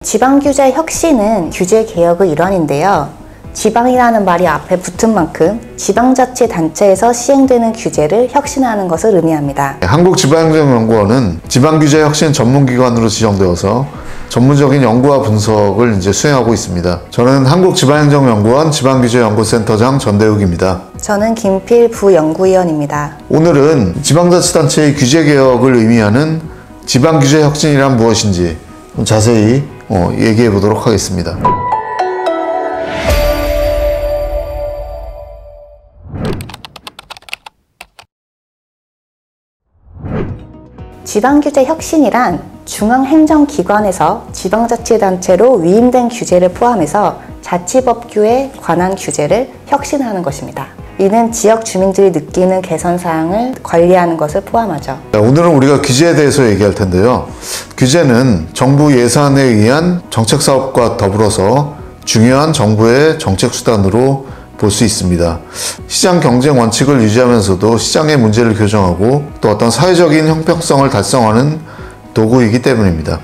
지방규제 혁신은 규제 개혁의 일환인데요. 지방이라는 말이 앞에 붙은 만큼 지방자치단체에서 시행되는 규제를 혁신하는 것을 의미합니다. 한국지방행정연구원은 지방규제 혁신 전문기관으로 지정되어서 전문적인 연구와 분석을 수행하고 있습니다. 저는 한국지방행정연구원 지방규제연구센터장 전대욱입니다. 저는 김필 부연구위원입니다. 오늘은 지방자치단체의 규제개혁을 의미하는 지방규제 혁신이란 무엇인지 좀 자세히 얘기해 보도록 하겠습니다. 지방규제 혁신이란 중앙행정기관에서 지방자치단체로 위임된 규제를 포함해서 자치법규에 관한 규제를 혁신하는 것입니다. 이는 지역 주민들이 느끼는 개선사항을 관리하는 것을 포함하죠. 오늘은 우리가 규제에 대해서 얘기할 텐데요. 규제는 정부 예산에 의한 정책사업과 더불어서 중요한 정부의 정책수단으로 볼 수 있습니다. 시장 경쟁 원칙을 유지하면서도 시장의 문제를 교정하고 또 어떤 사회적인 형평성을 달성하는 도구이기 때문입니다.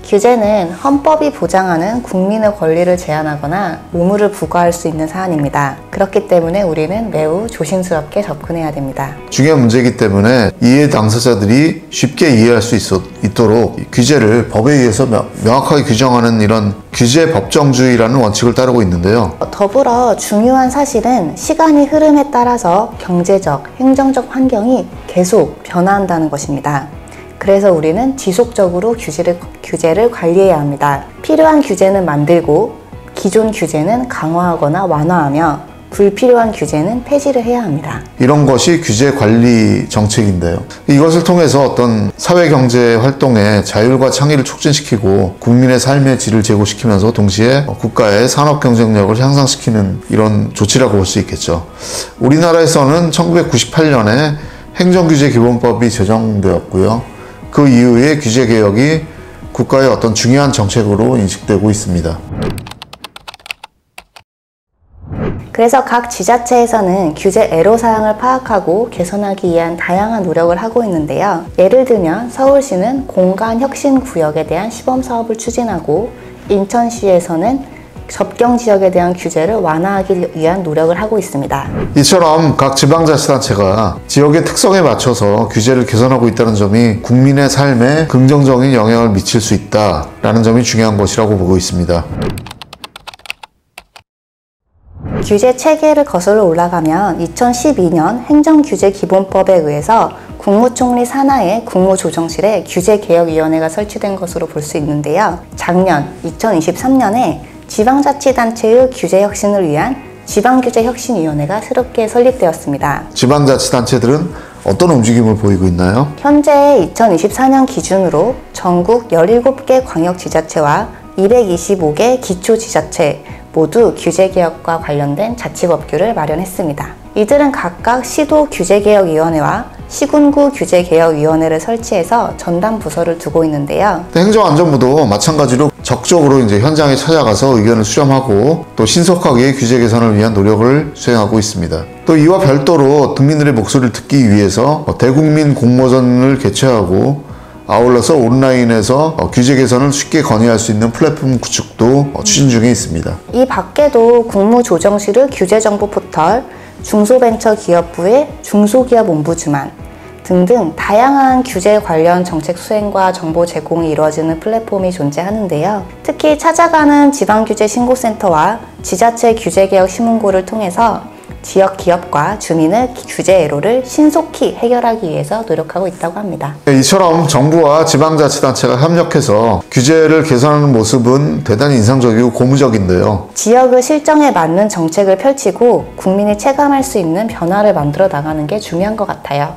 규제는 헌법이 보장하는 국민의 권리를 제한하거나 의무를 부과할 수 있는 사안입니다. 그렇기 때문에 우리는 매우 조심스럽게 접근해야 됩니다. 중요한 문제이기 때문에 이해 당사자들이 쉽게 이해할 수 있도록 규제를 법에 의해서 명확하게 규정하는 이런 규제 법정주의라는 원칙을 따르고 있는데요. 더불어 중요한 사실은 시간의 흐름에 따라서 경제적, 행정적 환경이 계속 변화한다는 것입니다. 그래서 우리는 지속적으로 규제를 관리해야 합니다. 필요한 규제는 만들고 기존 규제는 강화하거나 완화하며 불필요한 규제는 폐지를 해야 합니다. 이런 것이 규제 관리 정책인데요. 이것을 통해서 어떤 사회경제 활동의 자율과 창의를 촉진시키고 국민의 삶의 질을 제고시키면서 동시에 국가의 산업 경쟁력을 향상시키는 이런 조치라고 볼 수 있겠죠. 우리나라에서는 1998년에 행정규제기본법이 제정되었고요. 그 이후에 규제개혁이 국가의 어떤 중요한 정책으로 인식되고 있습니다. 그래서 각 지자체에서는 규제 애로사항을 파악하고 개선하기 위한 다양한 노력을 하고 있는데요. 예를 들면 서울시는 공간혁신구역에 대한 시범사업을 추진하고 인천시에서는 접경지역에 대한 규제를 완화하기 위한 노력을 하고 있습니다. 이처럼 각 지방자치단체가 지역의 특성에 맞춰서 규제를 개선하고 있다는 점이 국민의 삶에 긍정적인 영향을 미칠 수 있다는 점이 중요한 것이라고 보고 있습니다. 규제 체계를 거슬러 올라가면 2012년 행정규제기본법에 의해서 국무총리 산하의 국무조정실에 규제개혁위원회가 설치된 것으로 볼 수 있는데요. 작년 2023년에 지방자치단체의 규제혁신을 위한 지방규제혁신위원회가 새롭게 설립되었습니다. 지방자치단체들은 어떤 움직임을 보이고 있나요? 현재 2024년 기준으로 전국 17개 광역지자체와 225개 기초지자체 모두 규제개혁과 관련된 자치법규를 마련했습니다. 이들은 각각 시도규제개혁위원회와 시군구 규제개혁위원회를 설치해서 전담 부서를 두고 있는데요. 행정안전부도 마찬가지로 적극적으로 현장에 찾아가서 의견을 수렴하고 또 신속하게 규제 개선을 위한 노력을 수행하고 있습니다. 또 이와 별도로 국민들의 목소리를 듣기 위해서 대국민 공모전을 개최하고 아울러서 온라인에서 규제 개선을 쉽게 건의할 수 있는 플랫폼 구축도 추진 중에 있습니다. 이 밖에도 국무조정실의 규제정보 포털, 중소벤처기업부의 중소기업 옴부즈만 등등 다양한 규제 관련 정책 수행과 정보 제공이 이루어지는 플랫폼이 존재하는데요. 특히 찾아가는 지방규제신고센터와 지자체 규제개혁 신문고를 통해서 지역 기업과 주민의 규제 애로를 신속히 해결하기 위해서 노력하고 있다고 합니다. 이처럼 정부와 지방자치단체가 협력해서 규제를 개선하는 모습은 대단히 인상적이고 고무적인데요. 지역의 실정에 맞는 정책을 펼치고 국민이 체감할 수 있는 변화를 만들어 나가는 게 중요한 것 같아요.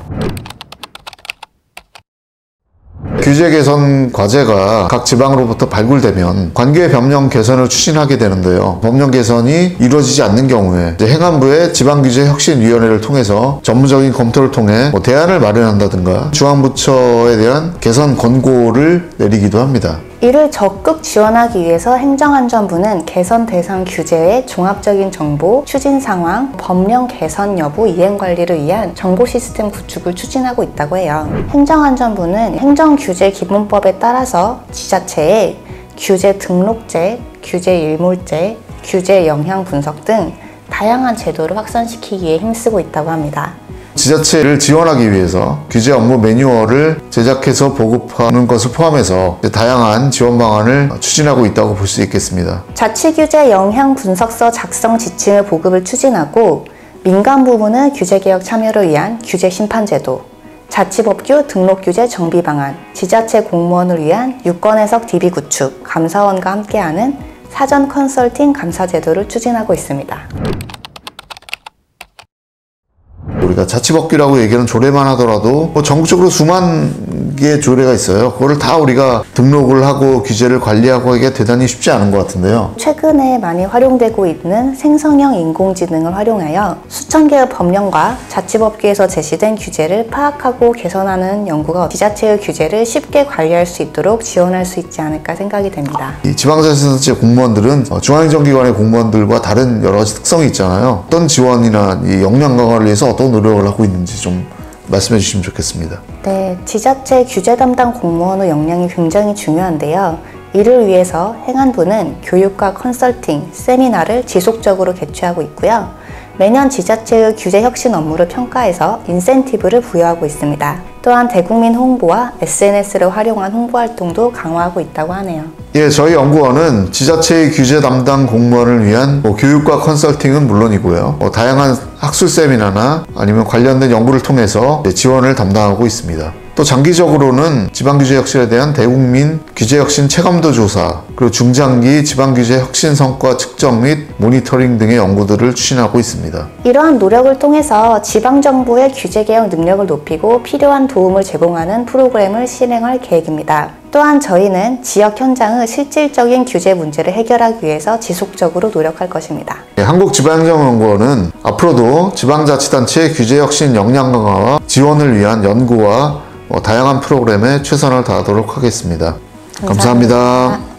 규제 개선 과제가 각 지방으로부터 발굴되면 관계 법령 개선을 추진하게 되는데요. 법령 개선이 이루어지지 않는 경우에 행안부의 지방규제혁신위원회를 통해서 전문적인 검토를 통해 대안을 마련한다든가 중앙부처에 대한 개선 권고를 내리기도 합니다. 이를 적극 지원하기 위해서 행정안전부는 개선 대상 규제의 종합적인 정보, 추진 상황, 법령 개선 여부 이행 관리를 위한 정보 시스템 구축을 추진하고 있다고 해요. 행정안전부는 행정규제기본법에 따라서 지자체에 규제 등록제, 규제 일몰제, 규제 영향 분석 등 다양한 제도를 확산시키기 위해 힘쓰고 있다고 합니다. 지자체를 지원하기 위해서 규제 업무 매뉴얼을 제작해서 보급하는 것을 포함해서 다양한 지원 방안을 추진하고 있다고 볼 수 있겠습니다. 자치규제 영향 분석서 작성 지침의 보급을 추진하고 민간 부문의 규제개혁 참여를 위한 규제 심판제도, 자치법규 등록규제 정비 방안, 지자체 공무원을 위한 유권해석 DB 구축, 감사원과 함께하는 사전 컨설팅 감사 제도를 추진하고 있습니다. 우리가 자치법규라고 얘기하는 조례만 하더라도 전국적으로 수만 개의 조례가 있어요. 그거를 다 우리가 등록을 하고 규제를 관리하고 하기가 대단히 쉽지 않은 것 같은데요. 최근에 많이 활용되고 있는 생성형 인공지능을 활용하여 수천 개의 법령과 자치법규에서 제시된 규제를 파악하고 개선하는 연구가 지자체의 규제를 쉽게 관리할 수 있도록 지원할 수 있지 않을까 생각이 됩니다. 이 지방자치단체 공무원들은 중앙행정기관의 공무원들과 다른 여러 가지 특성이 있잖아요. 어떤 지원이나 이 역량 강화를 위해서 어떤 노력을 하고 있는지 좀 말씀해 주시면 좋겠습니다. 네, 지자체 규제 담당 공무원의 역량이 굉장히 중요한데요. 이를 위해서 행안부는 교육과 컨설팅, 세미나를 지속적으로 개최하고 있고요. 매년 지자체의 규제 혁신 업무를 평가해서 인센티브를 부여하고 있습니다. 또한 대국민 홍보와 SNS를 활용한 홍보 활동도 강화하고 있다고 하네요. 예, 저희 연구원은 지자체의 규제 담당 공무원을 위한 교육과 컨설팅은 물론이고요. 다양한 학술 세미나나 아니면 관련된 연구를 통해서 지원을 담당하고 있습니다. 또 장기적으로는 지방규제 혁신에 대한 대국민 규제혁신 체감도 조사, 그리고 중장기 지방규제 혁신 성과 측정 및 모니터링 등의 연구들을 추진하고 있습니다. 이러한 노력을 통해서 지방정부의 규제개혁 능력을 높이고 필요한 도움을 제공하는 프로그램을 실행할 계획입니다. 또한 저희는 지역 현장의 실질적인 규제 문제를 해결하기 위해서 지속적으로 노력할 것입니다. 한국지방행정연구원은 앞으로도 지방자치단체의 규제혁신 역량 강화와 지원을 위한 연구와 다양한 프로그램에 최선을 다하도록 하겠습니다. 감사합니다.